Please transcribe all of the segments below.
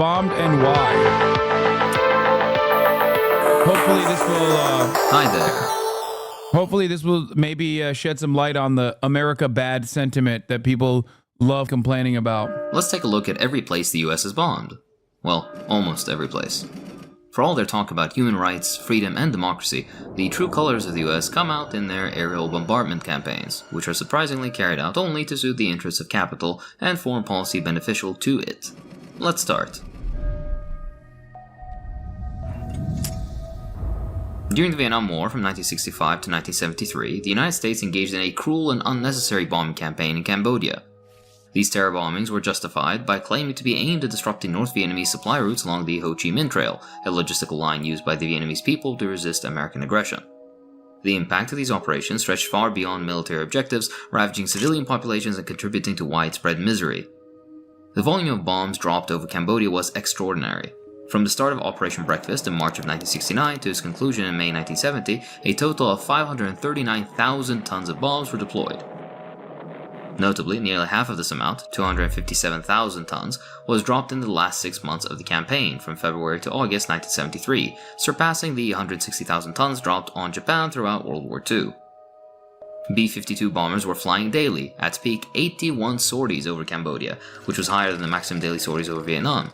bombed and why? Hopefully this will Hi there. hopefully this will maybe shed some light on the America bad sentiment that people love complaining about. Let's take a look at every place the US has bombed. Well, almost every place. For all their talk about human rights, freedom, and democracy, the true colors of the US come out in their aerial bombardment campaigns, which are surprisingly carried out only to suit the interests of capital and foreign policy beneficial to it. Let's start. During the Vietnam War from 1965 to 1973, the United States engaged in a cruel and unnecessary bombing campaign in Cambodia. These terror bombings were justified by claiming to be aimed at disrupting North Vietnamese supply routes along the Ho Chi Minh Trail, a logistical line used by the Vietnamese people to resist American aggression. The impact of these operations stretched far beyond military objectives, ravaging civilian populations and contributing to widespread misery. The volume of bombs dropped over Cambodia was extraordinary. From the start of Operation Breakfast in March of 1969 to its conclusion in May 1970, a total of 539,000 tons of bombs were deployed. Notably, nearly half of this amount, 257,000 tons, was dropped in the last 6 months of the campaign, from February to August 1973, surpassing the 160,000 tons dropped on Japan throughout World War II. B-52 bombers were flying daily, at peak 81 sorties over Cambodia, which was higher than the maximum daily sorties over Vietnam.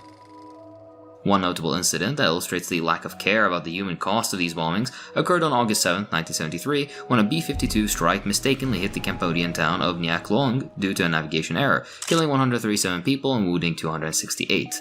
One notable incident that illustrates the lack of care about the human cost of these bombings occurred on August 7, 1973, when a B-52 strike mistakenly hit the Cambodian town of Nha Long due to a navigation error, killing 137 people and wounding 268.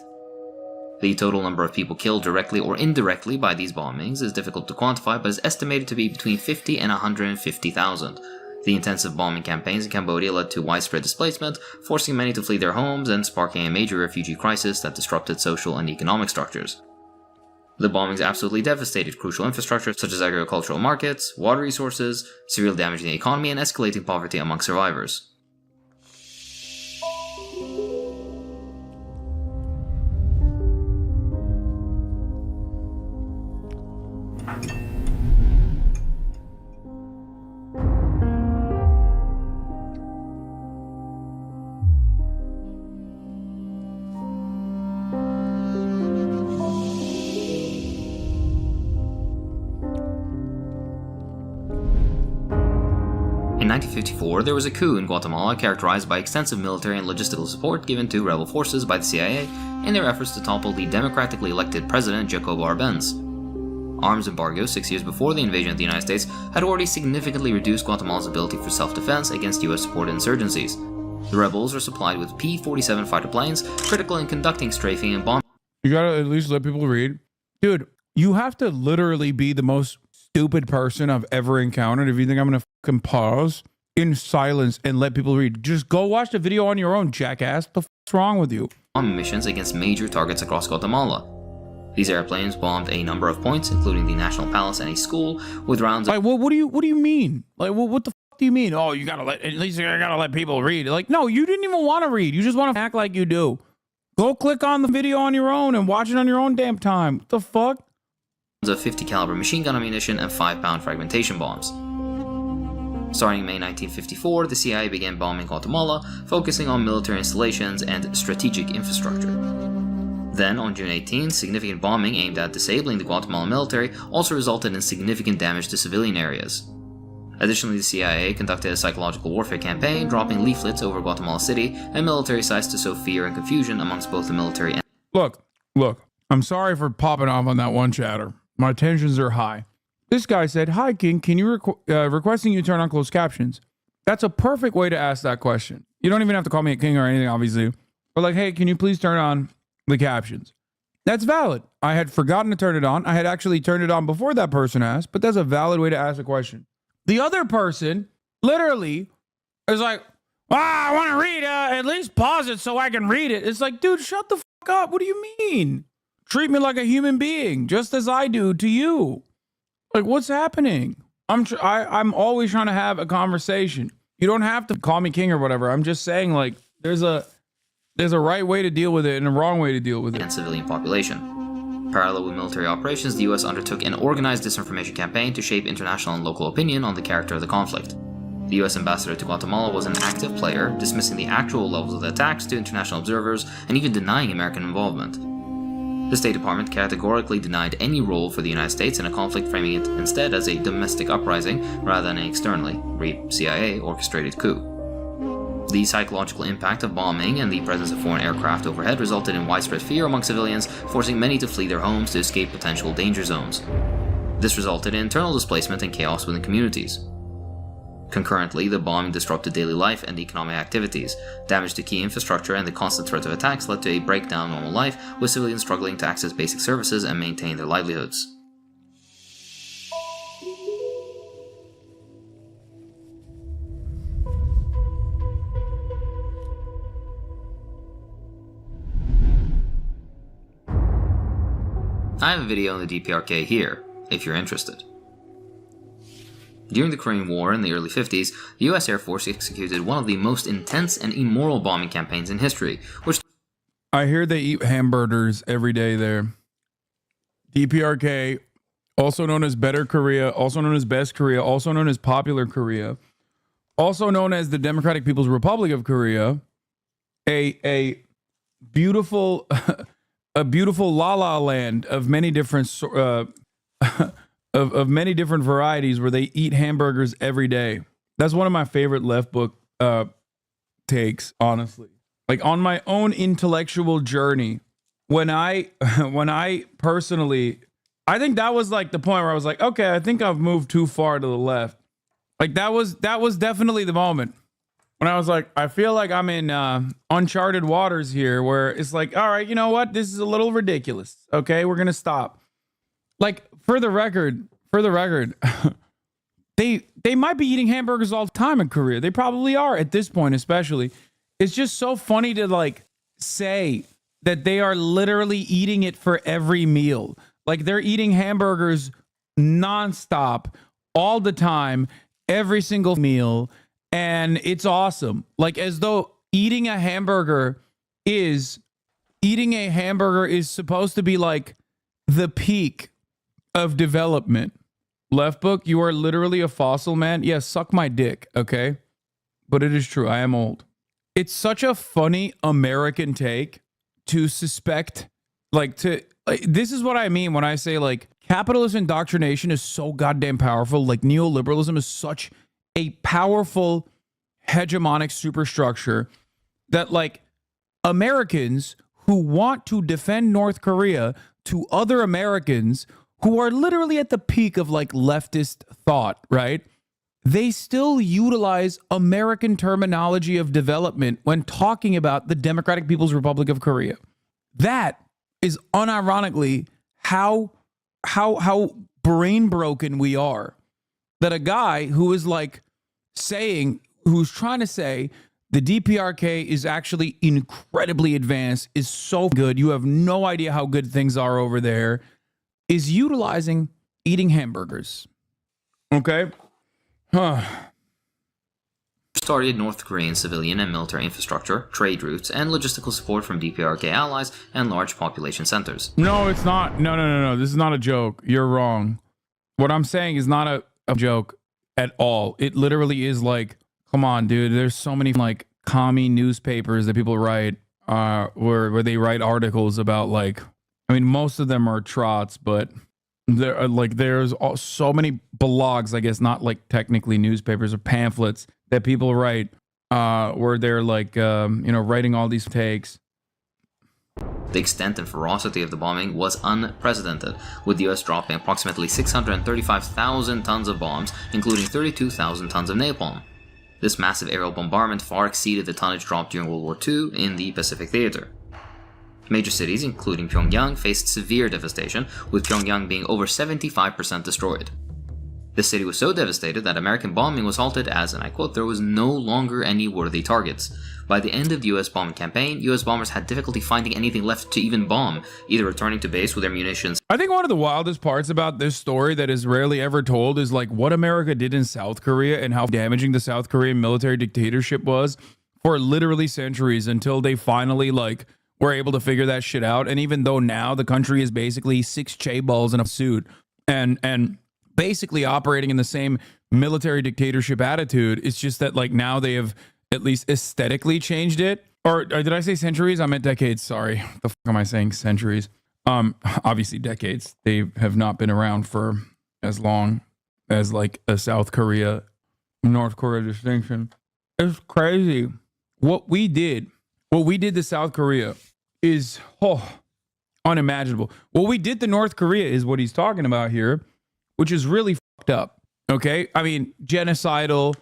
The total number of people killed directly or indirectly by these bombings is difficult to quantify, but is estimated to be between 50 and 150,000. The intensive bombing campaigns in Cambodia led to widespread displacement, forcing many to flee their homes and sparking a major refugee crisis that disrupted social and economic structures. The bombings absolutely devastated crucial infrastructure such as agricultural markets, water resources, severely damaging the economy and escalating poverty among survivors. In 1954, there was a coup in Guatemala characterized by extensive military and logistical support given to rebel forces by the CIA in their efforts to topple the democratically elected president Jacobo Arbenz. Arms embargoes 6 years before the invasion of the United States had already significantly reduced Guatemala's ability for self-defense against US-supported insurgencies. The rebels were supplied with P-47 fighter planes, critical in conducting strafing and bombing. You gotta at least let people read. Dude, you have to literally be the most stupid person I've ever encountered if you think I'm gonna fucking pause in silence and let people read. Just go watch the video on your own, jackass. The fuck's wrong with you? Bombing missions against major targets across Guatemala. These airplanes bombed a number of points, including the National Palace and a school, with rounds. Like, what do you mean? Like, what the fuck do you mean? Oh, you gotta let people read. Like, no, you didn't even want to read. You just want to act like you do. Go click on the video on your own and watch it on your own damn time. What the fuck? Of 50 caliber machine gun ammunition and 5-pound fragmentation bombs. Starting in May 1954, the CIA began bombing Guatemala, focusing on military installations and strategic infrastructure. Then, on June 18, significant bombing aimed at disabling the Guatemalan military also resulted in significant damage to civilian areas. Additionally, the CIA conducted a psychological warfare campaign, dropping leaflets over Guatemala City and military sites to sow fear and confusion amongst both the military and... Look, I'm sorry for popping off on that one chatter. My tensions are high. This guy said, "Hi, King, can you requesting you turn on closed captions?" That's a perfect way to ask that question. You don't even have to call me a king or anything, obviously. But like, hey, can you please turn on the captions? That's valid. I had forgotten to turn it on. I had actually turned it on before that person asked, but that's a valid way to ask a question. The other person literally is like, I want to read, at least pause it so I can read it. It's like, dude, shut the fuck up. What do you mean? Treat me like a human being, just as I do to you. Like, what's happening? I'm always trying to have a conversation. You don't have to call me king or whatever. I'm just saying, like, there's a right way to deal with it and a wrong way to deal with it. And civilian population. Parallel with military operations, the US undertook an organized disinformation campaign to shape international and local opinion on the character of the conflict. The US ambassador to Guatemala was an active player, dismissing the actual levels of the attacks to international observers and even denying American involvement. The State Department categorically denied any role for the United States in a conflict, framing it instead as a domestic uprising rather than an externally, read CIA, orchestrated coup. The psychological impact of bombing and the presence of foreign aircraft overhead resulted in widespread fear among civilians, forcing many to flee their homes to escape potential danger zones. This resulted in internal displacement and chaos within communities. Concurrently, the bombing disrupted daily life and economic activities. Damage to key infrastructure and the constant threat of attacks led to a breakdown in normal life, with civilians struggling to access basic services and maintain their livelihoods. I have a video on the DPRK here, if you're interested. During the Korean War in the early 50s, the US Air Force executed one of the most intense and immoral bombing campaigns in history, which... I hear they eat hamburgers every day there. DPRK, also known as Better Korea, also known as Best Korea, also known as Popular Korea, also known as the Democratic People's Republic of Korea, a beautiful a beautiful la-la land of many different of many different varieties where they eat hamburgers every day. That's one of my favorite left book takes, honestly. Like, on my own intellectual journey, when I personally, I think that was like the point where I was like, okay, I think I've moved too far to the left. Like, that was definitely the moment when I was like, I feel like I'm in uncharted waters here, where it's like, all right, you know what? This is a little ridiculous. Okay, we're gonna stop. Like, for the record, they might be eating hamburgers all the time in Korea. They probably are at this point, especially. It's just so funny to like say that they are literally eating it for every meal. Like, they're eating hamburgers nonstop all the time, every single meal, and it's awesome. Like, as though eating a hamburger is supposed to be like the peak of development. Left book, you are literally a fossil, man. Yeah, suck my dick, okay? But it is true, I am old. It's such a funny American take to suspect, this is what I mean when I say, like, capitalist indoctrination is so goddamn powerful. Like, neoliberalism is such a powerful hegemonic superstructure that, like, Americans who want to defend North Korea to other Americans who are literally at the peak of like leftist thought, right? They still utilize American terminology of development when talking about the Democratic People's Republic of Korea. That is unironically how brain broken we are. That a guy who is like who's trying to say the DPRK is actually incredibly advanced, is so good, you have no idea how good things are over there, is utilizing eating hamburgers. Okay? Started North Korean civilian and military infrastructure, trade routes, and logistical support from DPRK allies and large population centers. No, it's not. No. This is not a joke. You're wrong. What I'm saying is not a joke at all. It literally is like, come on, dude. There's so many like commie newspapers that people write where they write articles about, like, I mean, most of them are trots, but there are there's so many blogs, I guess, not like technically newspapers or pamphlets that people write where they're like, writing all these takes. The extent and ferocity of the bombing was unprecedented, with the US dropping approximately 635,000 tons of bombs, including 32,000 tons of napalm. This massive aerial bombardment far exceeded the tonnage dropped during World War II in the Pacific Theater. Major cities, including Pyongyang, faced severe devastation, with Pyongyang being over 75% destroyed. The city was so devastated that American bombing was halted as, and I quote, there was no longer any worthy targets. By the end of the US bombing campaign, US bombers had difficulty finding anything left to even bomb, either returning to base with their munitions. I think one of the wildest parts about this story that is rarely ever told is like what America did in South Korea and how damaging the South Korean military dictatorship was for literally centuries until they finally were able to figure that shit out. And even though now the country is basically 6 chaeballs in a suit and basically operating in the same military dictatorship attitude, it's just that like now they have at least aesthetically changed it. Or did I say centuries? I meant decades. Sorry. The fuck am I saying? Centuries. Obviously decades. They have not been around for as long as like a South Korea, North Korea distinction. It's crazy. What we did to South Korea is unimaginable. What we did to North Korea is what he's talking about here, which is really fucked up. Okay? I mean, genocidal.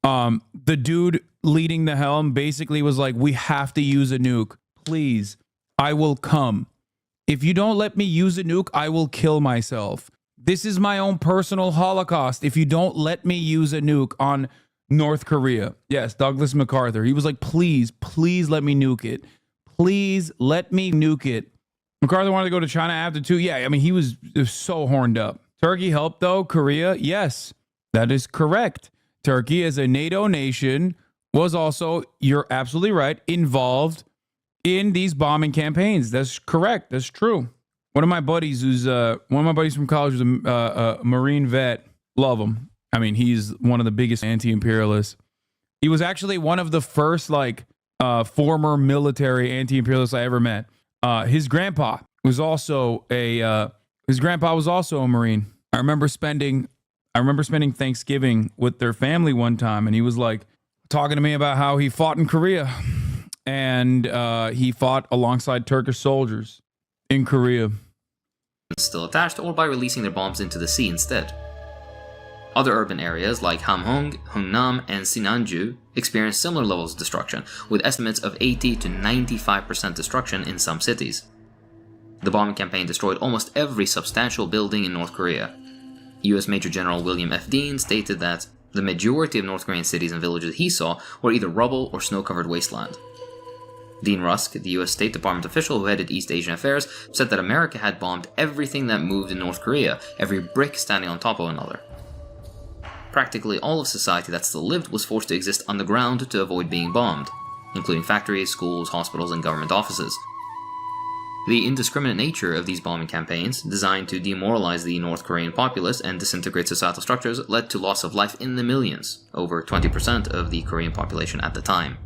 The dude leading the helm basically was like, we have to use a nuke. Please, I will come. If you don't let me use a nuke, I will kill myself. This is my own personal Holocaust. If you don't let me use a nuke on North Korea. Yes, Douglas MacArthur. He was like, please let me nuke it. Please let me nuke it. MacArthur wanted to go to China after too. Yeah, I mean, he was so horned up. Turkey helped though. Korea, yes, that is correct. Turkey as a NATO nation was also, you're absolutely right, involved in these bombing campaigns. That's correct. That's true. One of my buddies from college was a Marine vet. Love him. I mean, he's one of the biggest anti-imperialists. He was actually one of the first former military anti-imperialists I ever met. His grandpa was also a Marine. I remember spending Thanksgiving with their family one time, and he was like talking to me about how he fought in Korea, and he fought alongside Turkish soldiers in Korea. Still attached, or by releasing their bombs into the sea instead. Other urban areas like Hamhung, Hungnam, and Sinanju experienced similar levels of destruction, with estimates of 80 to 95% destruction in some cities. The bombing campaign destroyed almost every substantial building in North Korea. U.S. Major General William F. Dean stated that the majority of North Korean cities and villages he saw were either rubble or snow-covered wasteland. Dean Rusk, the U.S. State Department official who headed East Asian affairs, said that America had bombed everything that moved in North Korea, every brick standing on top of another. Practically all of society that still lived was forced to exist underground to avoid being bombed, including factories, schools, hospitals, and government offices. The indiscriminate nature of these bombing campaigns, designed to demoralize the North Korean populace and disintegrate societal structures, led to loss of life in the millions, over 20% of the Korean population at the time.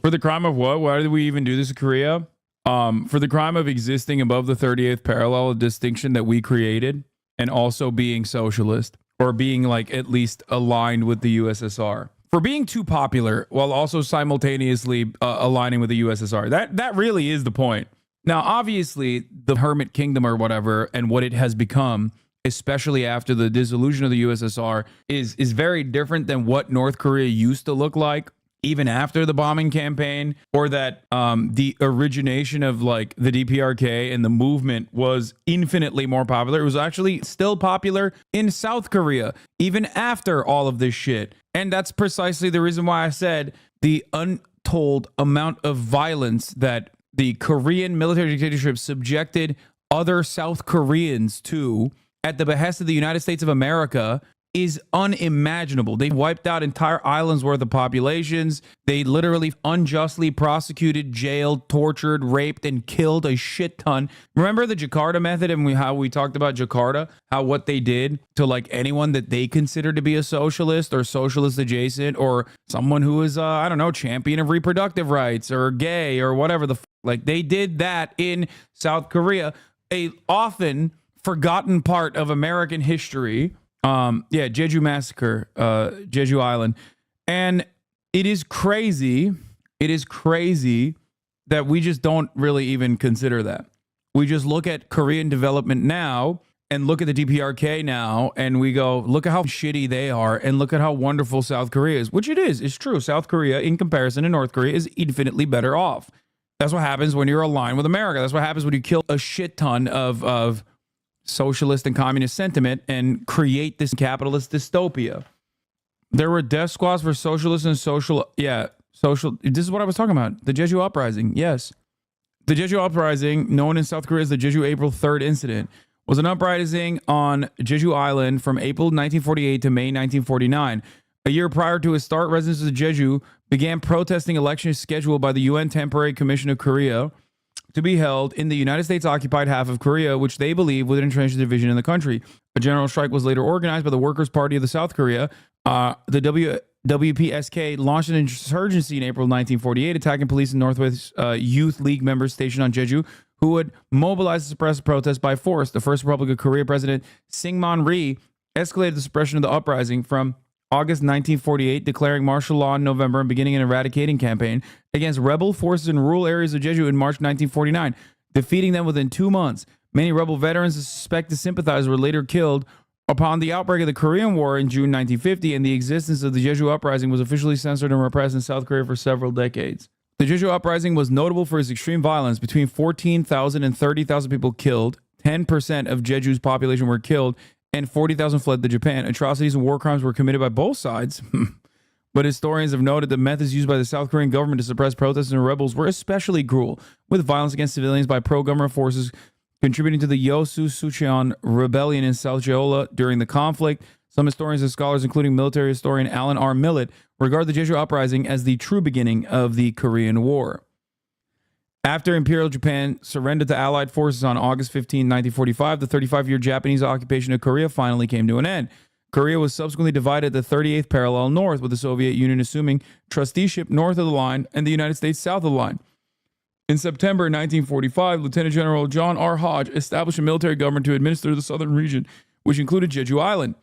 For the crime of what? Why did we even do this in Korea? For the crime of existing above the 38th parallel, a distinction that we created, and also being socialist, or being like at least aligned with the USSR. For being too popular while also simultaneously aligning with the USSR. That really is the point. Now, obviously, the Hermit Kingdom or whatever, and what it has become, especially after the dissolution of the USSR, is very different than what North Korea used to look like, even after the bombing campaign, or that the origination of like the DPRK and the movement was infinitely more popular. It was actually still popular in South Korea, even after all of this shit. And that's precisely the reason why I said the untold amount of violence that the Korean military dictatorship subjected other South Koreans to at the behest of the United States of America is unimaginable. They wiped out entire islands worth of populations. They literally unjustly prosecuted, jailed, tortured, raped, and killed a shit ton. Remember the Jakarta method and how we talked about Jakarta? How what they did to like anyone that they considered to be a socialist or socialist adjacent or someone who is, I don't know, champion of reproductive rights or gay or whatever like they did that in South Korea, a often forgotten part of American history. Jeju Massacre, Jeju Island. And it is crazy that we just don't really even consider that. We just look at Korean development now and look at the DPRK now and we go, look at how shitty they are and look at how wonderful South Korea is, which it is. It's true. South Korea, in comparison to North Korea, is infinitely better off. That's what happens when you're aligned with America. That's what happens when you kill a shit ton of socialist and communist sentiment and create this capitalist dystopia. There were death squads for socialists and social. This is what I was talking about. The Jeju Uprising. Yes. The Jeju Uprising, known in South Korea as the Jeju April 3rd incident, was an uprising on Jeju Island from April 1948 to May 1949. A year prior to his start, residents of Jeju began protesting elections scheduled by the UN Temporary Commission of Korea to be held in the United States-occupied half of Korea, which they believe would entrench the division in the country. A general strike was later organized by the Workers' Party of the South Korea, the WPSK launched an insurgency in April 1948, attacking police and Northwest Youth League members stationed on Jeju who would mobilize to suppress the protest by force. The First Republic of Korea President Syngman Rhee escalated the suppression of the uprising from August 1948, declaring martial law in November and beginning an eradicating campaign against rebel forces in rural areas of Jeju in March 1949, defeating them within 2 months. Many rebel veterans and suspected sympathizers were later killed. Upon the outbreak of the Korean War in June 1950, and the existence of the Jeju Uprising was officially censored and repressed in South Korea for several decades. The Jeju Uprising was notable for its extreme violence. Between 14,000 and 30,000 people killed, 10% of Jeju's population were killed, and 40,000 fled to Japan. Atrocities and war crimes were committed by both sides. But historians have noted the methods used by the South Korean government to suppress protests and rebels were especially cruel, with violence against civilians by pro-government forces contributing to the Yosu Sucheon rebellion in South Jeolla during the conflict. Some historians and scholars, including military historian Alan R. Millett, regard the Jeju Uprising as the true beginning of the Korean War. After Imperial Japan surrendered to Allied forces on August 15, 1945, the 35-year Japanese occupation of Korea finally came to an end. Korea was subsequently divided at the 38th parallel north, with the Soviet Union assuming trusteeship north of the line and the United States south of the line. In September 1945, Lieutenant General John R. Hodge established a military government to administer the southern region, which included Jeju Island.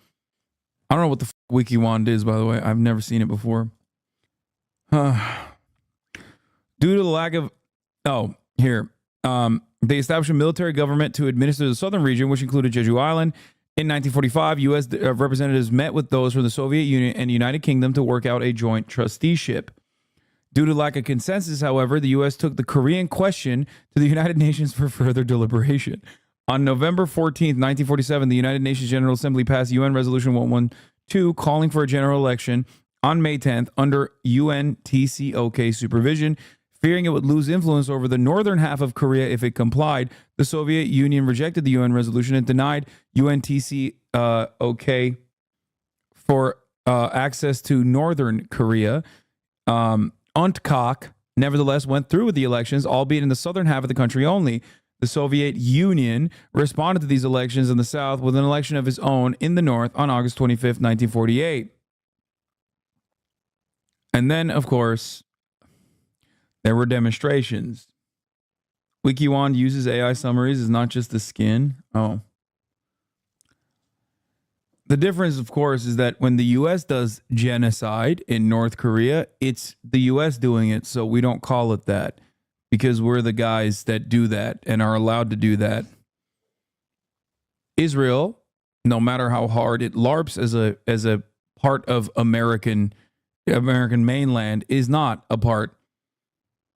I don't know what the WikiWand is, by the way. I've never seen it before. Due to the lack of... they established a military government to administer the southern region, which included Jeju Island. In 1945, U.S. representatives met with those from the Soviet Union and United Kingdom to work out a joint trusteeship. Due to lack of consensus, however, the U.S. took the Korean question to the United Nations for further deliberation. On November 14, 1947, the United Nations General Assembly passed UN Resolution 112, calling for a general election on May 10th under UNTCOK supervision. Fearing it would lose influence over the northern half of Korea if it complied, the Soviet Union rejected the UN resolution and denied UNTCOK for access to northern Korea. UNTCOK nevertheless went through with the elections, albeit in the southern half of the country only. The Soviet Union responded to these elections in the south with an election of its own in the north on August 25th, 1948. And then, of course, there were demonstrations. WikiWand uses AI summaries as not just the skin. Oh. The difference, of course, is that when the U.S. does genocide in North Korea, it's the U.S. doing it, so we don't call it that because we're the guys that do that and are allowed to do that. Israel, no matter how hard it LARPs as a part of American mainland, is not a part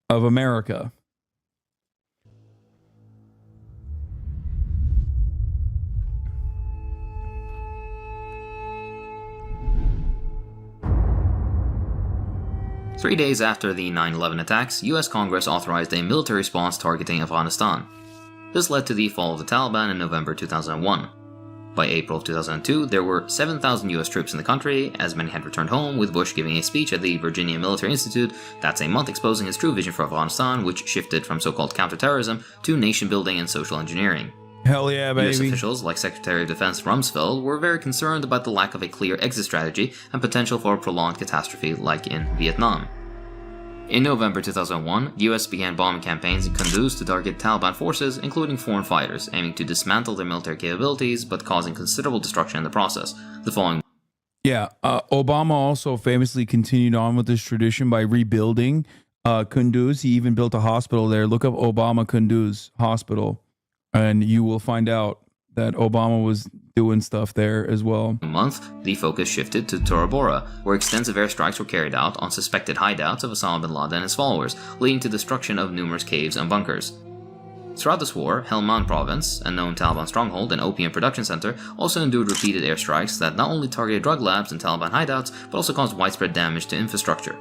of America. Three days after the 9/11 attacks, US Congress authorized a military response targeting Afghanistan. This led to the fall of the Taliban in November 2001. By April of 2002, there were 7,000 US troops in the country, as many had returned home, with Bush giving a speech at the Virginia Military Institute that same month exposing his true vision for Afghanistan, which shifted from so-called counterterrorism to nation-building and social engineering. Hell yeah, baby. US officials, like Secretary of Defense Rumsfeld, were very concerned about the lack of a clear exit strategy and potential for a prolonged catastrophe like in Vietnam. In November 2001, the US began bombing campaigns in Kunduz to target Taliban forces, including foreign fighters, aiming to dismantle their military capabilities but causing considerable destruction in the process. The following Obama also famously continued on with this tradition by rebuilding Kunduz. He even built a hospital there. Look up Obama Kunduz Hospital, and you will find out that Obama was doing stuff there as well. month, the focus shifted to Tora Bora, where extensive airstrikes were carried out on suspected hideouts of Osama bin Laden and his followers, leading to destruction of numerous caves and bunkers. Throughout this war, Helmand province, a known Taliban stronghold and opium production center, also endured repeated airstrikes that not only targeted drug labs and Taliban hideouts, but also caused widespread damage to infrastructure.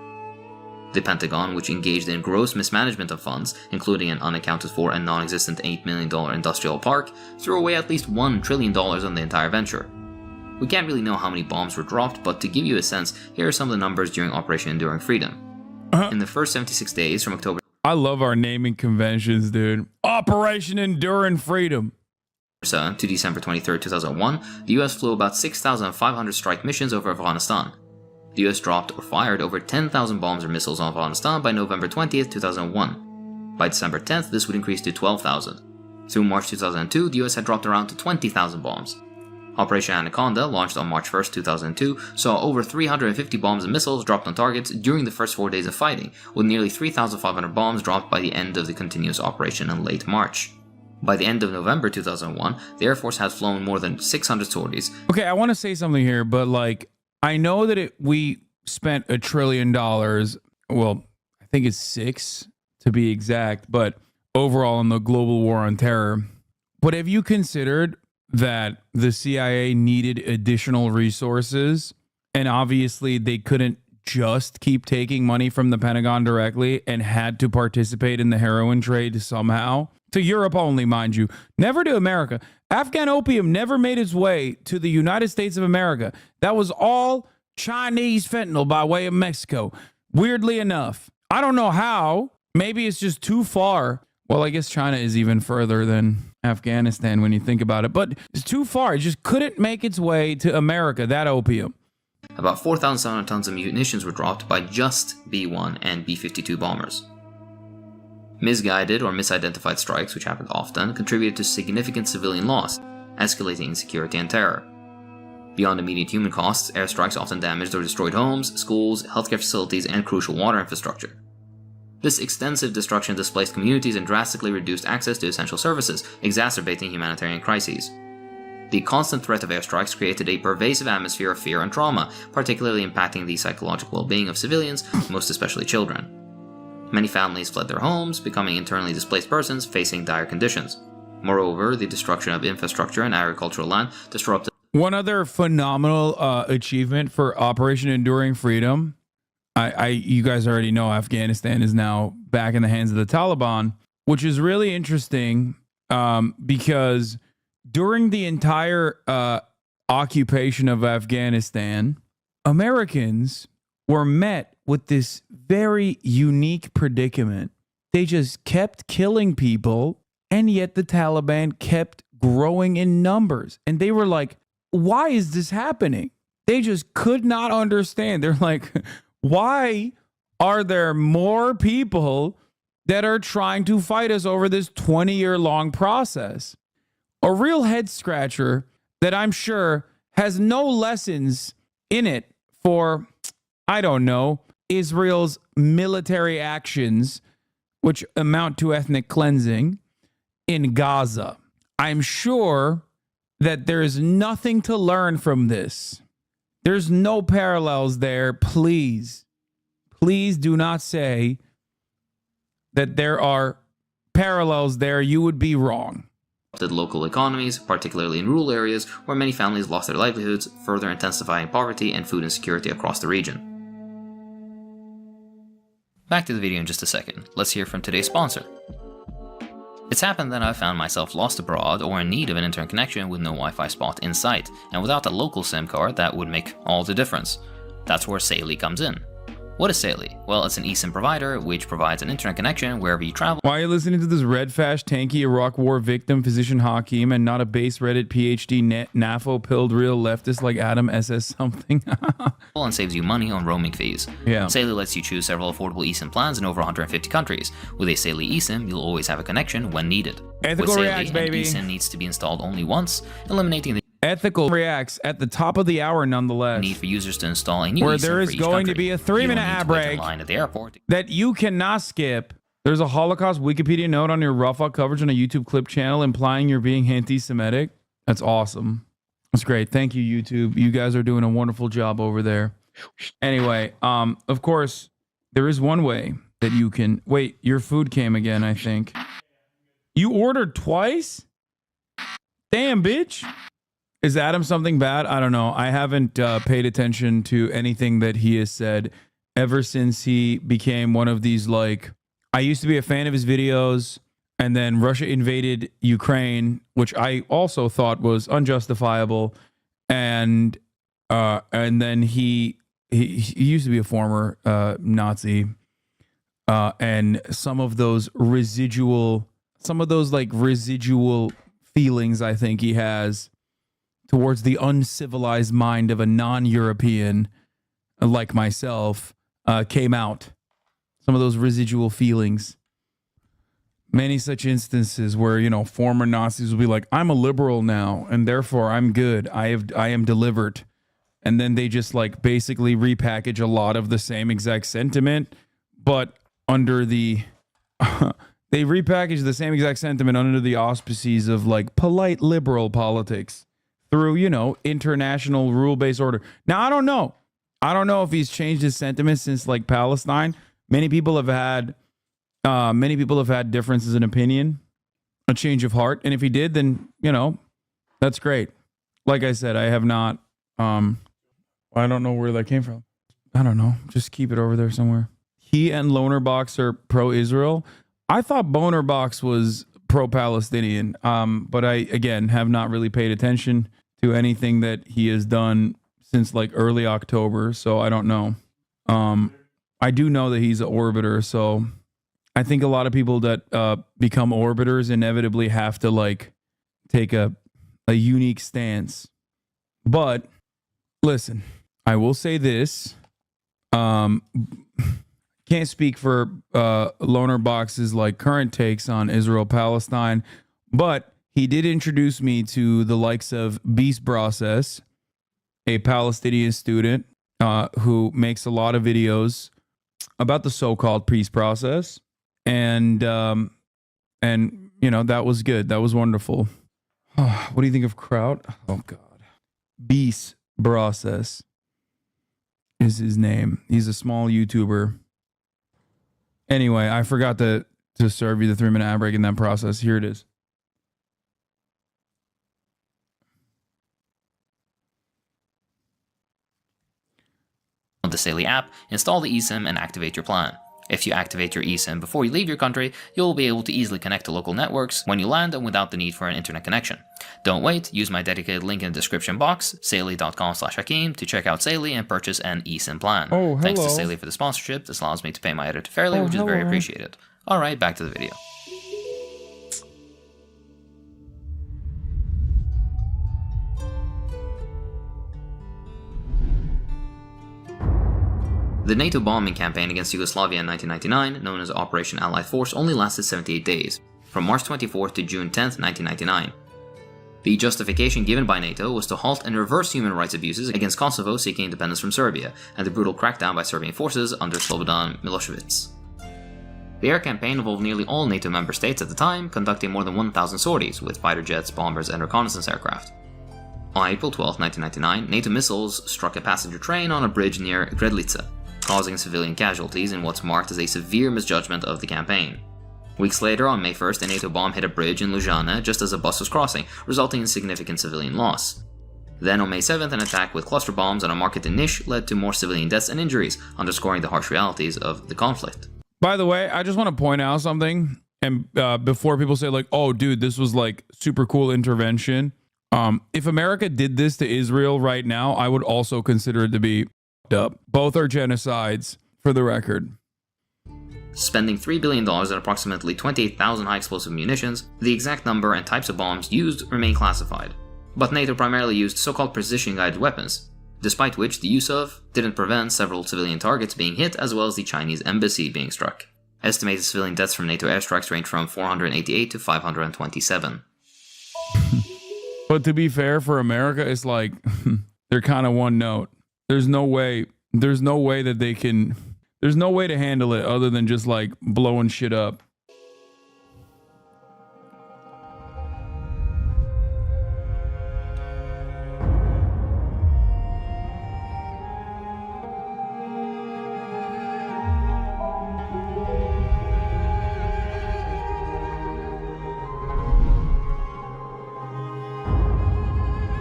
The Pentagon, which engaged in gross mismanagement of funds, including an unaccounted for and non-existent $8 million industrial park, threw away at least $1 trillion on the entire venture. We can't really know how many bombs were dropped, but to give you a sense, here are some of the numbers during Operation Enduring Freedom. In the first 76 days from October... I love our naming conventions, dude. Operation Enduring Freedom. To December 23, 2001, the US flew about 6,500 strike missions over Afghanistan. The US dropped or fired over 10,000 bombs or missiles on Afghanistan by November 20th, 2001. By December 10th, this would increase to 12,000. Through March 2002, the US had dropped around to 20,000 bombs. Operation Anaconda, launched on March 1st, 2002, saw over 350 bombs and missiles dropped on targets during the first 4 days of fighting, with nearly 3,500 bombs dropped by the end of the continuous operation in late March. By the end of November 2001, the Air Force had flown more than 600 sorties. Okay, I want to say something here, but like, I know that we spent $1 trillion. Well, I think it's 6 to be exact, but overall in the global war on terror. But have you considered that the CIA needed additional resources, and obviously they couldn't just keep taking money from the Pentagon directly and had to participate in the heroin trade somehow? To Europe only, mind you, never to America. Afghan opium never made its way to the United States of America. That was all Chinese fentanyl by way of Mexico. Weirdly enough, I don't know how. Maybe it's just too far. Well, I guess China is even further than Afghanistan when you think about it, but it's too far. It just couldn't make its way to America, that opium. About 4,700 tons of munitions were dropped by just B-1 and B-52 bombers. Misguided or misidentified strikes, which happened often, contributed to significant civilian loss, escalating insecurity and terror. Beyond immediate human costs, airstrikes often damaged or destroyed homes, schools, healthcare facilities, and crucial water infrastructure. This extensive destruction displaced communities and drastically reduced access to essential services, exacerbating humanitarian crises. The constant threat of airstrikes created a pervasive atmosphere of fear and trauma, particularly impacting the psychological well-being of civilians, most especially children. Many families fled their homes, becoming internally displaced persons facing dire conditions. Moreover, the destruction of infrastructure and agricultural land disrupted. One other phenomenal achievement for Operation Enduring Freedom. You guys already know Afghanistan is now back in the hands of the Taliban, which is really interesting because during the entire occupation of Afghanistan, Americans were met with this very unique predicament. They just kept killing people, and yet the Taliban kept growing in numbers. And they were like, why is this happening? They just could not understand. They're like, why are there more people that are trying to fight us over this 20-year-long process? A real head scratcher that I'm sure has no lessons in it for, I don't know, Israel's military actions, which amount to ethnic cleansing in Gaza. I'm sure that there is nothing to learn from this. There's no parallels there. Please do not say that there are parallels there. You would be wrong. Local economies, particularly in rural areas where many families lost their livelihoods, further intensifying poverty and food insecurity across the region. Back to the video in just a second. Let's hear from today's sponsor. It's happened that I've found myself lost abroad or in need of an internet connection with no Wi-Fi spot in sight, and without a local SIM card that would make all the difference. That's where Saily comes in. What is Saily? Well, it's an eSIM provider which provides an internet connection wherever you travel. Why are you listening to this red fash tanky Iraq war victim physician Hakeem and not a base Reddit PhD NAFO pilled real leftist like Adam SS something? And saves you money on roaming fees. Yeah. Saily lets you choose several affordable eSIM plans in over 150 countries. With a Saily eSIM, you'll always have a connection when needed. Ethical With reacts, Saily, baby. an eSIM needs to be installed only once, eliminating the Ethical reacts at the top of the hour nonetheless. need for users to install a new Where eSIM there for is each going to country. be a 3-minute You don't need ad to wait in break line at the airport. that you cannot skip. There's a Holocaust Wikipedia note on your Rafa coverage on a YouTube clip channel implying you're being anti-Semitic. That's awesome. That's great. Thank you, YouTube. You guys are doing a wonderful job over there. Anyway, of course, there is one way that you can... Wait, your food came again, I think. You ordered twice? Damn, bitch. Is Adam something bad? I don't know. I haven't paid attention to anything that he has said ever since he became one of these, like... I used to be a fan of his videos, and then Russia invaded Ukraine, which I also thought was unjustifiable, and then he used to be a former Nazi, and some of those residual feelings I think he has towards the uncivilized mind of a non-European like myself, came out. Some of those residual feelings. Many such instances where, you know, former Nazis will be like, I'm a liberal now, and therefore I'm good. I am delivered. And then they just like basically repackage a lot of the same exact sentiment, but under the they repackage the same exact sentiment under the auspices of like polite liberal politics through, you know, international rule-based order. Now, I don't know. I don't know if he's changed his sentiment since like Palestine. Many people have had differences in opinion, a change of heart. And if he did, then, you know, that's great. Like I said, I have not, I don't know where that came from. I don't know. Just keep it over there somewhere. He and Lonerbox are pro-Israel. I thought Bonerbox was pro-Palestinian. But I, again, have not really paid attention to anything that he has done since like early October. So I don't know. I do know that he's an orbiter. So I think a lot of people that become orbiters inevitably have to like take a unique stance. But listen, I will say this. Can't speak for Lonerbox's like current takes on Israel Palestine, but he did introduce me to the likes of Beast Process, a Palestinian student who makes a lot of videos about the so-called peace process, and you know, that was good. That was wonderful. What do you think of Kraut? Oh God, Beast Process is his name. He's a small YouTuber. Anyway, I forgot to serve you the 3-minute ad break in that process. Here it is. On the Saley app, install the eSIM and activate your plan. If you activate your eSIM before you leave your country, you'll be able to easily connect to local networks when you land and without the need for an internet connection. Don't wait, use my dedicated link in the description box, saley.com/Hakeem, to check out Saley and purchase an eSIM plan. Oh, hello. Thanks to Saley for the sponsorship. This allows me to pay my editor fairly, which is very appreciated. Alright, back to the video. The NATO bombing campaign against Yugoslavia in 1999, known as Operation Allied Force, only lasted 78 days, from March 24th to June 10th, 1999. The justification given by NATO was to halt and reverse human rights abuses against Kosovo seeking independence from Serbia, and the brutal crackdown by Serbian forces under Slobodan Milosevic. The air campaign involved nearly all NATO member states at the time, conducting more than 1,000 sorties with fighter jets, bombers, and reconnaissance aircraft. On April 12, 1999, NATO missiles struck a passenger train on a bridge near Gredlice, causing civilian casualties in what's marked as a severe misjudgment of the campaign. Weeks later, on May 1st, a NATO bomb hit a bridge in Ljubljana just as a bus was crossing, resulting in significant civilian loss. Then on May 7th, an attack with cluster bombs on a market in Niš led to more civilian deaths and injuries, underscoring the harsh realities of the conflict. By the way, I just want to point out something, and before people say like, oh dude, this was like super cool intervention. If America did this to Israel right now, I would also consider it to be up. Both are genocides, for the record. Spending $3 billion on approximately 28,000 high-explosive munitions, the exact number and types of bombs used remain classified. But NATO primarily used so-called precision-guided weapons, despite which the use of didn't prevent several civilian targets being hit as well as the Chinese embassy being struck. Estimated civilian deaths from NATO airstrikes range from 488 to 527. But to be fair, for America, it's like, they're kind of one note. There's no way that they can, there's no way to handle it other than just like blowing shit up.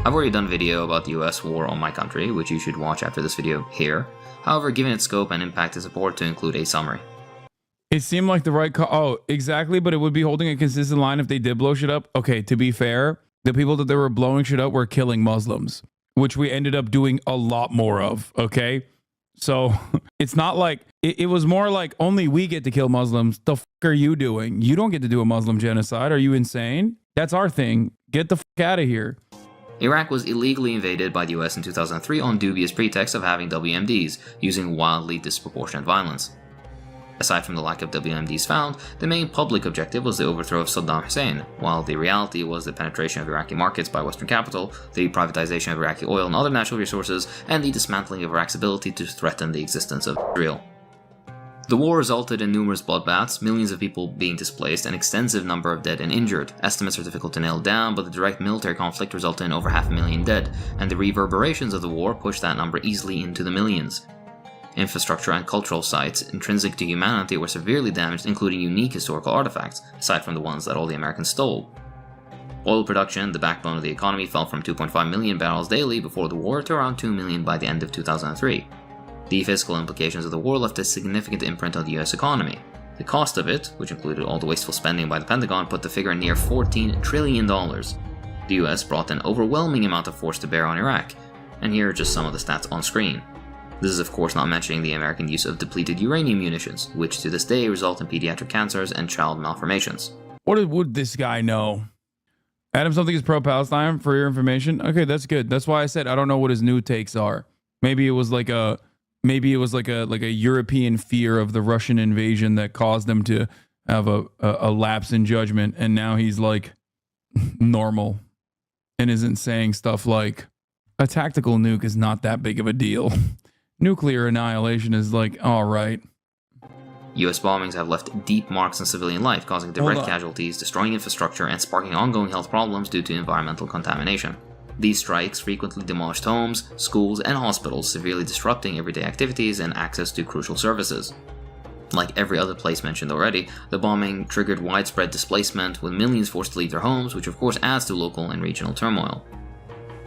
I've already done a video about the US war on my country, which you should watch after this video here. However, given its scope and impact, it's important to include a summary. It seemed like the right oh, exactly, but it would be holding a consistent line if they did blow shit up. Okay, to be fair, the people that they were blowing shit up were killing Muslims, which we ended up doing a lot more of, okay? So it's not like, it was more like only we get to kill Muslims. The fuck are you doing? You don't get to do a Muslim genocide. Are you insane? That's our thing. Get the fuck out of here. Iraq was illegally invaded by the US in 2003 on dubious pretext of having WMDs, using wildly disproportionate violence. Aside from the lack of WMDs found, the main public objective was the overthrow of Saddam Hussein, while the reality was the penetration of Iraqi markets by Western capital, the privatization of Iraqi oil and other natural resources, and the dismantling of Iraq's ability to threaten the existence of Israel. The war resulted in numerous bloodbaths, millions of people being displaced, and extensive number of dead and injured. Estimates are difficult to nail down, but the direct military conflict resulted in over 500,000 dead, and the reverberations of the war pushed that number easily into the millions. Infrastructure and cultural sites intrinsic to humanity were severely damaged, including unique historical artifacts, aside from the ones that all the Americans stole. Oil production, the backbone of the economy, fell from 2.5 million barrels daily before the war to around 2 million by the end of 2003. The fiscal implications of the war left a significant imprint on the US economy. The cost of it, which included all the wasteful spending by the Pentagon, put the figure near $14 trillion. The US brought an overwhelming amount of force to bear on Iraq, and here are just some of the stats on screen. This is of course not mentioning the American use of depleted uranium munitions, which to this day result in pediatric cancers and child malformations. What would this guy know? Adam something is pro-Palestine for your information. Okay, that's good. That's why I said I don't know what his new takes are. Maybe it was like a European fear of the Russian invasion that caused him to have a lapse in judgment, and now he's like normal and isn't saying stuff like a tactical nuke is not that big of a deal. Nuclear annihilation is like, all right. US bombings have left deep marks on civilian life, causing direct casualties, destroying infrastructure, and sparking ongoing health problems due to environmental contamination. These strikes frequently demolished homes, schools, and hospitals, severely disrupting everyday activities and access to crucial services. Like every other place mentioned already, the bombing triggered widespread displacement, with millions forced to leave their homes, which of course adds to local and regional turmoil.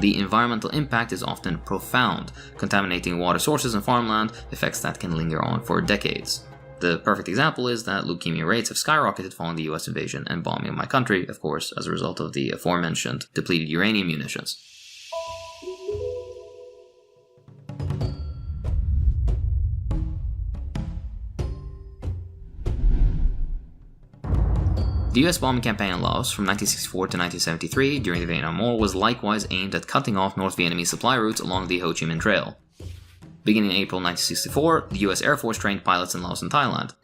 The environmental impact is often profound, contaminating water sources and farmland, effects that can linger on for decades. The perfect example is that leukemia rates have skyrocketed following the US invasion and bombing of my country, of course, as a result of the aforementioned depleted uranium munitions. The US bombing campaign in Laos from 1964 to 1973 during the Vietnam War was likewise aimed at cutting off North Vietnamese supply routes along the Ho Chi Minh Trail. Beginning in April 1964, the US Air Force trained pilots in Laos and Thailand.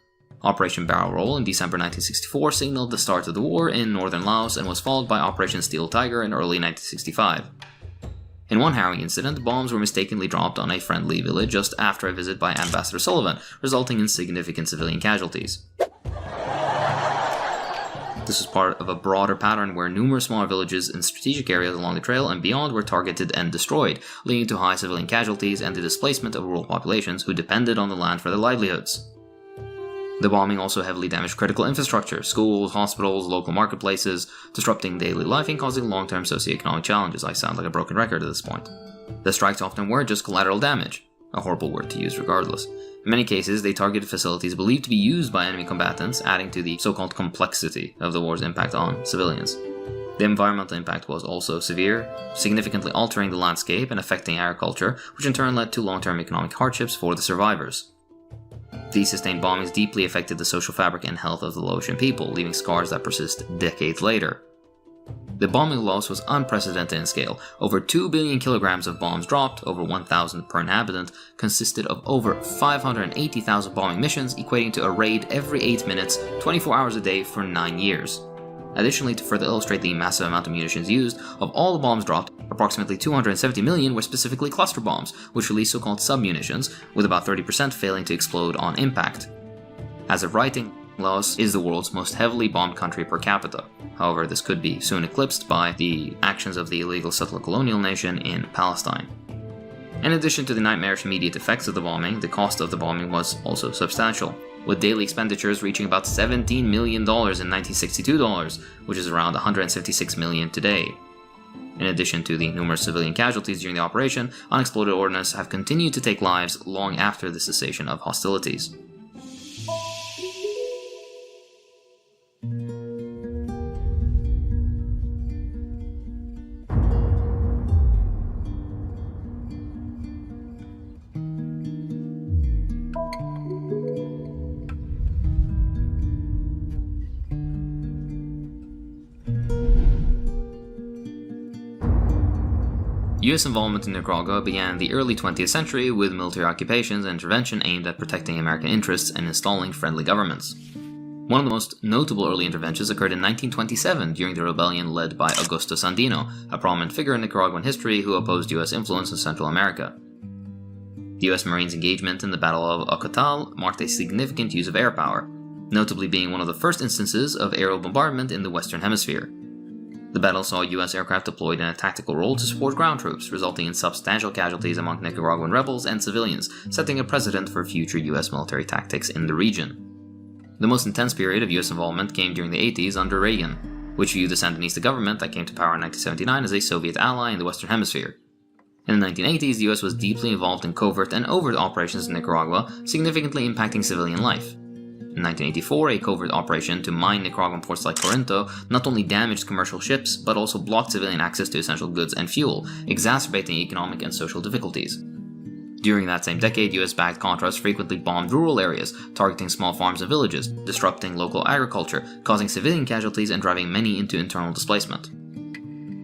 Operation Barrel Roll in December 1964 signaled the start of the war in northern Laos and was followed by Operation Steel Tiger in early 1965. In one harrowing incident, bombs were mistakenly dropped on a friendly village just after a visit by Ambassador Sullivan, resulting in significant civilian casualties. This was part of a broader pattern where numerous smaller villages in strategic areas along the trail and beyond were targeted and destroyed, leading to high civilian casualties and the displacement of rural populations who depended on the land for their livelihoods. The bombing also heavily damaged critical infrastructure, schools, hospitals, local marketplaces, disrupting daily life and causing long-term socioeconomic challenges. I sound like a broken record at this point. The strikes often were just collateral damage, a horrible word to use regardless. In many cases, they targeted facilities believed to be used by enemy combatants, adding to the so-called complexity of the war's impact on civilians. The environmental impact was also severe, significantly altering the landscape and affecting agriculture, which in turn led to long-term economic hardships for the survivors. These sustained bombings deeply affected the social fabric and health of the Laotian people, leaving scars that persist decades later. The bombing loss was unprecedented in scale. Over 2 billion kilograms of bombs dropped, over 1,000 per inhabitant, consisted of over 580,000 bombing missions, equating to a raid every 8 minutes, 24 hours a day for 9 years. Additionally, to further illustrate the massive amount of munitions used, of all the bombs dropped, approximately 270 million were specifically cluster bombs, which release so-called sub-munitions, with about 30% failing to explode on impact. As of writing, Laos is the world's most heavily bombed country per capita. However, this could be soon eclipsed by the actions of the illegal settler colonial nation in Palestine. In addition to the nightmarish immediate effects of the bombing, the cost of the bombing was also substantial, with daily expenditures reaching about $17 million in 1962 dollars, which is around $176 million today. In addition to the numerous civilian casualties during the operation, unexploded ordnance have continued to take lives long after the cessation of hostilities. US involvement in Nicaragua began in the early 20th century with military occupations and intervention aimed at protecting American interests and installing friendly governments. One of the most notable early interventions occurred in 1927 during the rebellion led by Augusto Sandino, a prominent figure in Nicaraguan history who opposed US influence in Central America. The US Marines' engagement in the Battle of Ocotal marked a significant use of air power, notably being one of the first instances of aerial bombardment in the Western Hemisphere. The battle saw US aircraft deployed in a tactical role to support ground troops, resulting in substantial casualties among Nicaraguan rebels and civilians, setting a precedent for future US military tactics in the region. The most intense period of US involvement came during the 80s under Reagan, which viewed the Sandinista government that came to power in 1979 as a Soviet ally in the Western Hemisphere. In the 1980s, the US was deeply involved in covert and overt operations in Nicaragua, significantly impacting civilian life. In 1984, a covert operation to mine Nicaraguan ports like Corinto not only damaged commercial ships, but also blocked civilian access to essential goods and fuel, exacerbating economic and social difficulties. During that same decade, US-backed Contras frequently bombed rural areas, targeting small farms and villages, disrupting local agriculture, causing civilian casualties and driving many into internal displacement.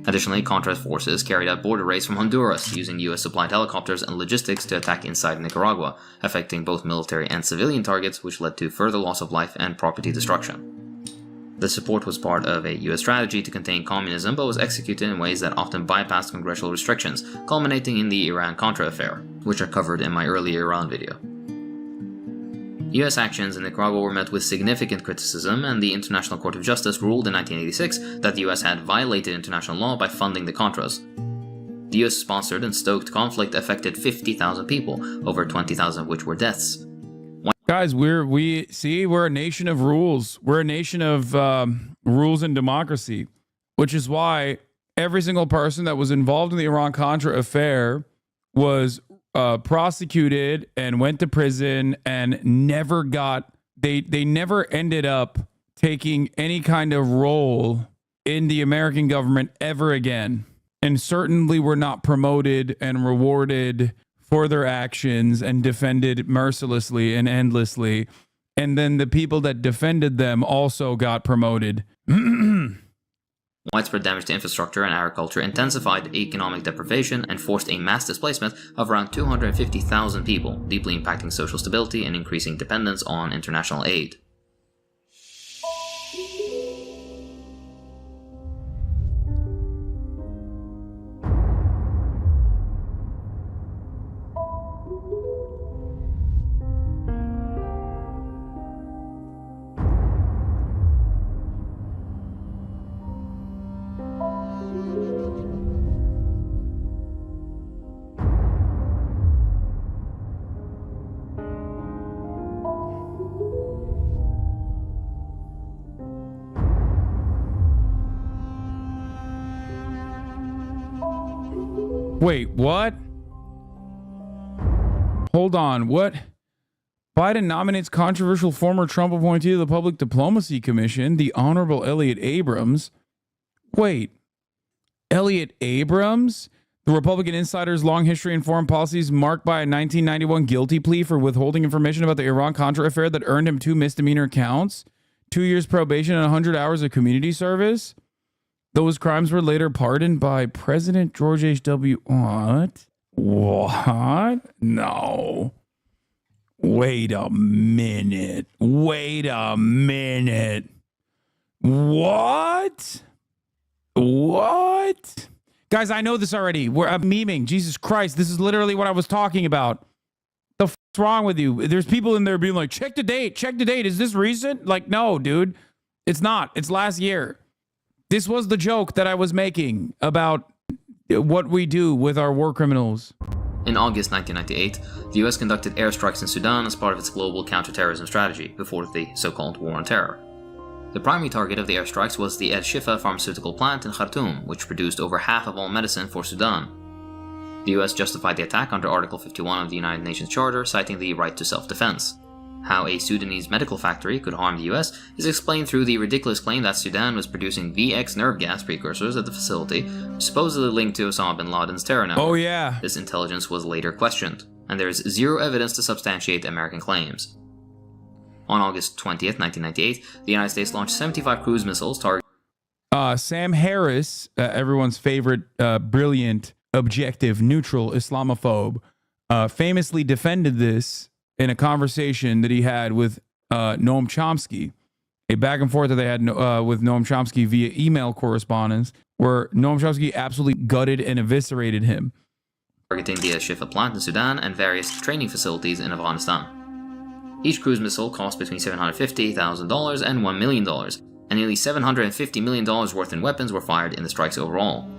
Additionally, Contras forces carried out border raids from Honduras, using US-supplied helicopters and logistics to attack inside Nicaragua, affecting both military and civilian targets, which led to further loss of life and property destruction. The support was part of a US strategy to contain communism, but was executed in ways that often bypassed congressional restrictions, culminating in the Iran-Contra affair, which I covered in my earlier Iran video. US actions in Nicaragua were met with significant criticism, and the International Court of Justice ruled in 1986 that the US had violated international law by funding the Contras. The US sponsored and stoked conflict affected 50,000 people, over 20,000 of which were deaths. Guys, we're a nation of rules. We're a nation of rules and democracy, which is why every single person that was involved in the Iran-Contra affair was prosecuted and went to prison and never got, they never ended up taking any kind of role in the American government ever again. And certainly were not promoted and rewarded for their actions and defended mercilessly and endlessly. And then the people that defended them also got promoted. Widespread damage to infrastructure and agriculture intensified economic deprivation and forced a mass displacement of around 250,000 people, deeply impacting social stability and increasing dependence on international aid. Wait, what? Hold on, what? Biden nominates controversial former Trump appointee to the Public Diplomacy Commission, the Honorable Elliott Abrams. Wait, Elliott Abrams? The Republican insider's long history in foreign policy is marked by a 1991 guilty plea for withholding information about the Iran-Contra affair that earned him 2 misdemeanor counts, 2 years probation, and 100 hours of community service. Those crimes were later pardoned by President George H.W. What? What? No. Wait a minute. Wait a minute. What? What? Guys, I know this already. I'm memeing. Jesus Christ. This is literally what I was talking about. The f***'s wrong with you? There's people in there being like, check the date. Check the date. Is this recent? Like, no, dude. It's not. It's last year. This was the joke that I was making about what we do with our war criminals. In August 1998, the US conducted airstrikes in Sudan as part of its global counterterrorism strategy before the so-called War on Terror. The primary target of the airstrikes was the El Shifa pharmaceutical plant in Khartoum, which produced over half of all medicine for Sudan. The US justified the attack under Article 51 of the United Nations Charter, citing the right to self-defense. How a Sudanese medical factory could harm the US is explained through the ridiculous claim that Sudan was producing VX nerve gas precursors at the facility, supposedly linked to Osama bin Laden's terror network. Oh yeah. This intelligence was later questioned, and there is zero evidence to substantiate American claims. On August 20th, 1998, the United States launched 75 cruise missiles targeting Sam Harris, everyone's favorite brilliant objective, neutral Islamophobe, famously defended this in a conversation that he had with Noam Chomsky, a back and forth that they had with Noam Chomsky via email correspondence, where Noam Chomsky absolutely gutted and eviscerated him. Targeting the Shifa plant in Sudan and various training facilities in Afghanistan. Each cruise missile cost between $750,000 and $1 million, and nearly $750 million worth in weapons were fired in the strikes overall.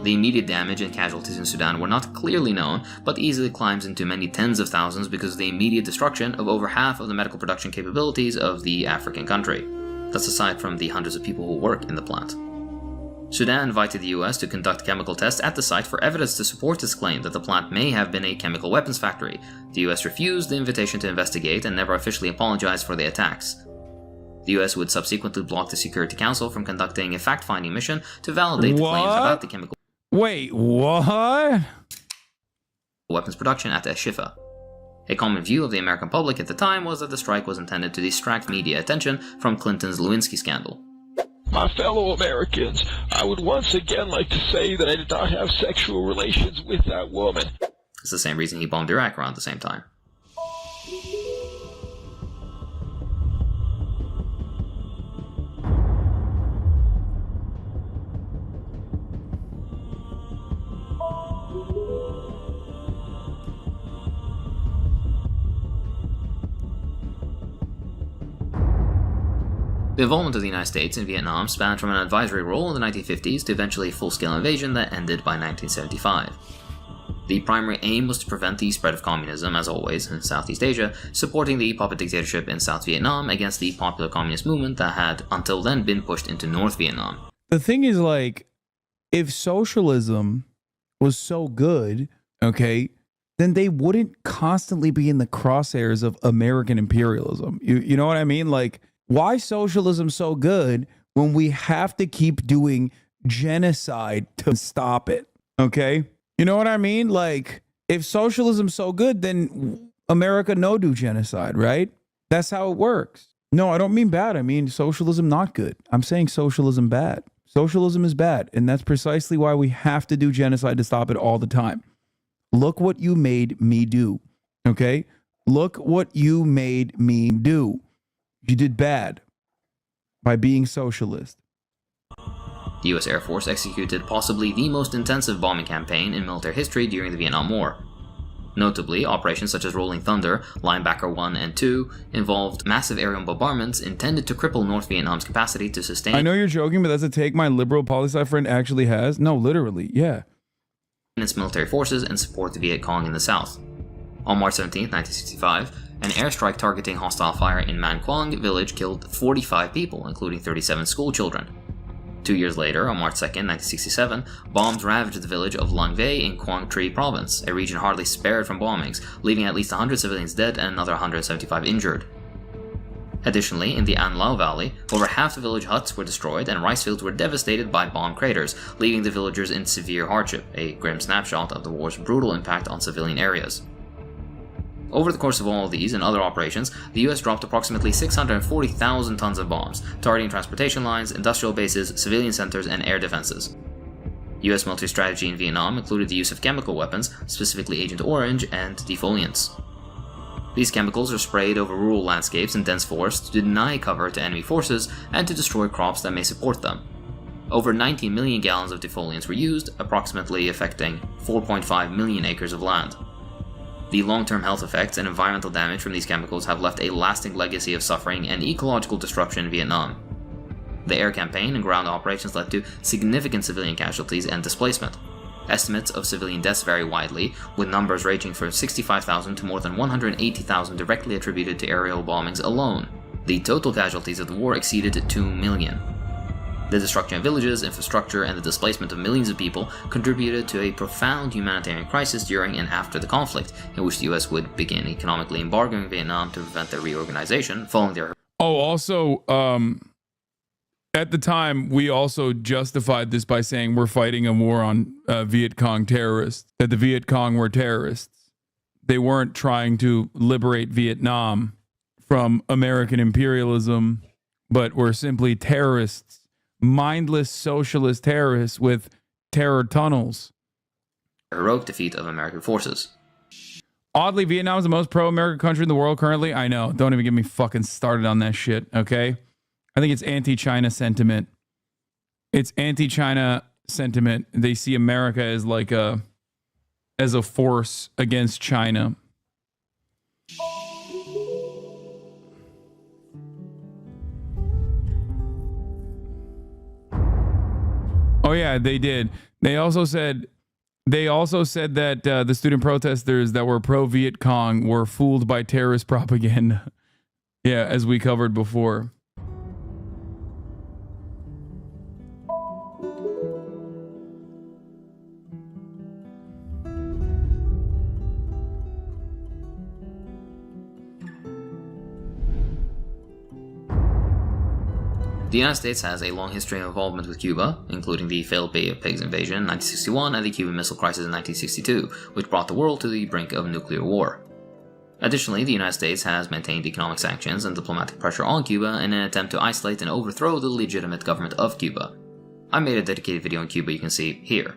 The immediate damage and casualties in Sudan were not clearly known, but easily climbs into many tens of thousands because of the immediate destruction of over half of the medical production capabilities of the African country. That's aside from the hundreds of people who work in the plant. Sudan invited the US to conduct chemical tests at the site for evidence to support its claim that the plant may have been a chemical weapons factory. The US refused the invitation to investigate and never officially apologized for the attacks. The US would subsequently block the Security Council from conducting a fact-finding mission to validate the claims about the chemical Wait, what? weapons production at Shifa. A common view of the American public at the time was that the strike was intended to distract media attention from Clinton's Lewinsky scandal. My fellow Americans, I would once again like to say that I did not have sexual relations with that woman. It's the same reason he bombed Iraq around the same time. The involvement of the United States in Vietnam spanned from an advisory role in the 1950s to eventually a full-scale invasion that ended by 1975. The primary aim was to prevent the spread of communism, as always, in Southeast Asia, supporting the puppet dictatorship in South Vietnam against the popular communist movement that had until then been pushed into North Vietnam. The thing is, like, if socialism was so good, okay, then they wouldn't constantly be in the crosshairs of American imperialism. You know what I mean? Like, why socialism so good when we have to keep doing genocide to stop it? Okay? You know what I mean? Like, if socialism's so good, then America no do genocide, right? That's how it works. No, I don't mean bad. I mean socialism not good. I'm saying socialism bad. Socialism is bad, and that's precisely why we have to do genocide to stop it all the time. Look what you made me do, okay? Look what you made me do. You did bad by being socialist. The US Air Force executed possibly the most intensive bombing campaign in military history during the Vietnam War. Notably, operations such as Rolling Thunder, Linebacker 1 and 2 involved massive aerial bombardments intended to cripple North Vietnam's capacity to sustain. I know you're joking, but that's a take my liberal poli-sci friend actually has. No, literally, yeah. Its military forces and support the Viet Cong in the south. On March 17, 1965, an airstrike targeting hostile fire in Man Quang village killed 45 people, including 37 school children. 2 years later, on March 2, 1967, bombs ravaged the village of Lang Vei in Quang Tri province, a region hardly spared from bombings, leaving at least 100 civilians dead and another 175 injured. Additionally, in the An Lao Valley, over half the village huts were destroyed and rice fields were devastated by bomb craters, leaving the villagers in severe hardship, a grim snapshot of the war's brutal impact on civilian areas. Over the course of all of these and other operations, the US dropped approximately 640,000 tons of bombs, targeting transportation lines, industrial bases, civilian centers, and air defenses. US military strategy in Vietnam included the use of chemical weapons, specifically Agent Orange and defoliants. These chemicals are sprayed over rural landscapes and dense forests to deny cover to enemy forces and to destroy crops that may support them. Over 19 million gallons of defoliants were used, approximately affecting 4.5 million acres of land. The long-term health effects and environmental damage from these chemicals have left a lasting legacy of suffering and ecological disruption in Vietnam. The air campaign and ground operations led to significant civilian casualties and displacement. Estimates of civilian deaths vary widely, with numbers ranging from 65,000 to more than 180,000 directly attributed to aerial bombings alone. The total casualties of the war exceeded 2 million. The destruction of villages, infrastructure, and the displacement of millions of people contributed to a profound humanitarian crisis during and after the conflict, in which the US would begin economically embargoing Vietnam to prevent their reorganization following their... Oh, also, at the time, we also justified this by saying we're fighting a war on Viet Cong terrorists, that the Viet Cong were terrorists. They weren't trying to liberate Vietnam from American imperialism, but were simply terrorists. Mindless socialist terrorists with terror tunnels heroic defeat of American forces. Oddly, Vietnam is the most pro-American country in the world currently. I know. Don't even get me fucking started on that shit, okay? I think it's anti-China sentiment. It's anti-China sentiment. They see America as like as a force against China. Oh yeah, they did. They also said that the student protesters that were pro-Viet Cong were fooled by terrorist propaganda. Yeah, as we covered before. The United States has a long history of involvement with Cuba, including the failed Bay of Pigs invasion in 1961 and the Cuban Missile Crisis in 1962, which brought the world to the brink of nuclear war. Additionally, the United States has maintained economic sanctions and diplomatic pressure on Cuba in an attempt to isolate and overthrow the legitimate government of Cuba. I made a dedicated video on Cuba you can see here.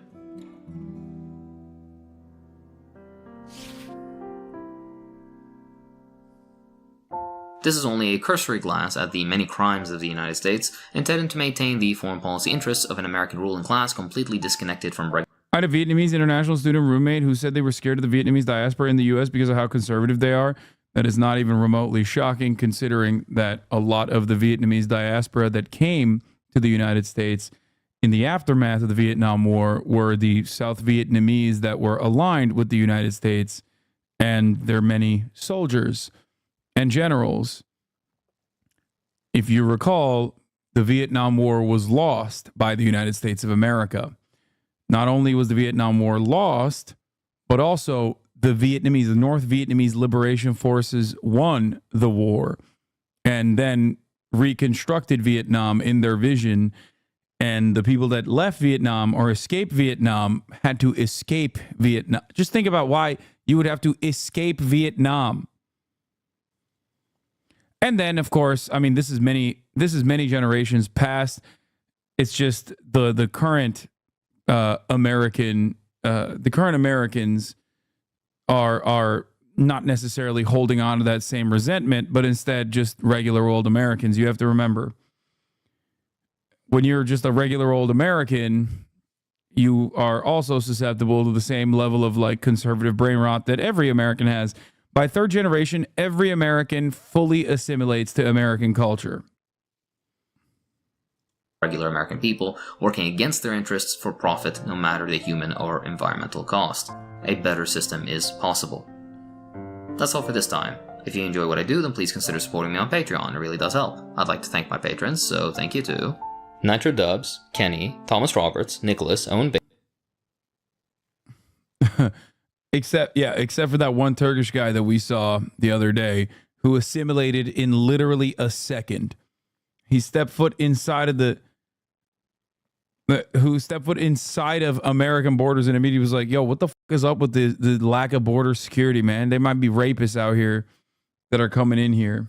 This is only a cursory glance at the many crimes of the United States, intended to maintain the foreign policy interests of an American ruling class completely disconnected from regular. I had a Vietnamese international student roommate who said they were scared of the Vietnamese diaspora in the US because of how conservative they are. That is not even remotely shocking, considering that a lot of the Vietnamese diaspora that came to the United States in the aftermath of the Vietnam War were the South Vietnamese that were aligned with the United States and their many soldiers and generals. If you recall, the Vietnam War was lost by the United States of America. Not only was the Vietnam War lost, but also the North Vietnamese Liberation Forces won the war and then reconstructed Vietnam in their vision. And the people that left Vietnam or escaped Vietnam had to escape Vietnam. Just think about why you would have to escape Vietnam. And then, of course, I mean, this is many generations past. It's just the current Americans are not necessarily holding on to that same resentment, but instead just regular old Americans. You have to remember, when you're just a regular old American, you are also susceptible to the same level of like conservative brain rot that every American has. By third generation, every American fully assimilates to American culture. Regular American people working against their interests for profit, no matter the human or environmental cost. A better system is possible. That's all for this time. If you enjoy what I do, then please consider supporting me on Patreon. It really does help. I'd like to thank my patrons, so thank you to Nitro Dubs, Kenny, Thomas Roberts, Nicholas, Owen Except for that one Turkish guy that we saw the other day who assimilated in literally a second. He stepped foot inside of American borders and immediately was like, yo, what the fuck is up with the lack of border security, man? They might be rapists out here that are coming in here.